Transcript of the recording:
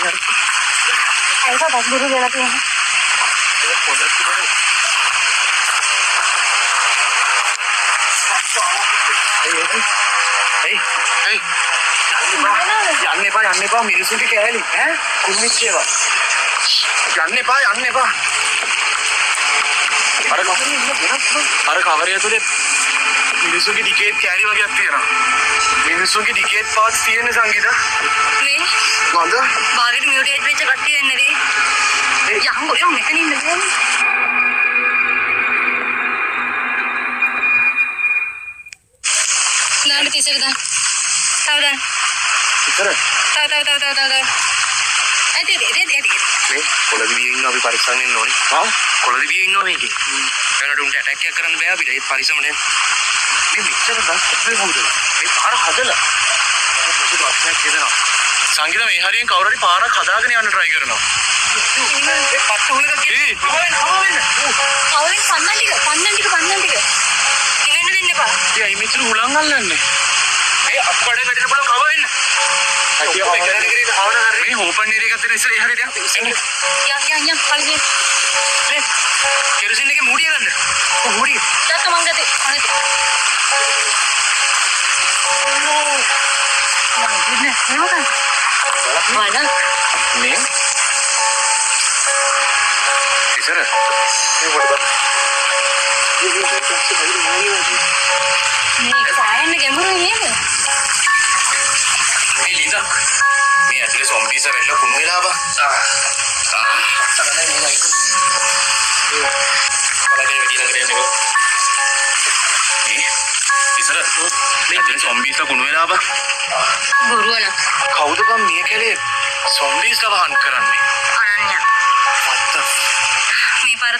ऐसा बस गुरु देना चाहिए अन्ने मिलुसुंटे कहली कुम्मिच्चेवा अन्ने अरे कवर तुले मिलुसुंगे टिकेट कैरी वगे तीयना मिलुसुंगे टिकेट पास तीयने संगीता මේ මොකද බාගෙට මියුටේට් වෙච්ච කට්ටිය එන්නේදී යම් මෙතන ඉන්නද නාන්න තිසර දාන්න තව දාන්න ඉතර තව ඇයි මේ කොළදිවියේ ඉන්න අපි පරීක්ෂාවෙන් එන්න ඕනේ කොළදිවියේ ඉන්නවා මේකේ එනට උන්ට ඇටැක් එකක් කරන්න බෑ අපිට ඒ පරිස්සමට මේ මෙච්චර දස් කොපේ මොකද මේ පාර හදලා පොඩි ප්‍රශ්නයක් කියනවා සංගීත මේ හරියෙන් කවුරු හරි පාරක් හදාගෙන යන්න try කරනවා මේ පත්තු උලක කිව්වේ කවුරුන් පන්නන් ටික ඉවෙන්න දෙන්න එපා ඒ මෙච්චර උලන් අල්ලන්නේ මේ අප්පඩේ වැටෙන බල කව වෙන්න මේ ඕපන් ඒරියා එකක් දෙන ඉස්සර ඒ හරියට යම් පල්ලි මේ කෙරසින් එකේ මූඩිය ගන්න මූඩිය දැක්ක මං ගත්තේ mana nih Isar ini buat apa nih saya nih gemuru ini ini Linda ini aja zombie sa bella kun mila ba tangan ini lagi kalau dia begini lagi nih Isar ini aja zombie sa kun mila ba guru anak කවුද බං මේ කලේ සොම්බීස් ලව Hunt කරන්නේ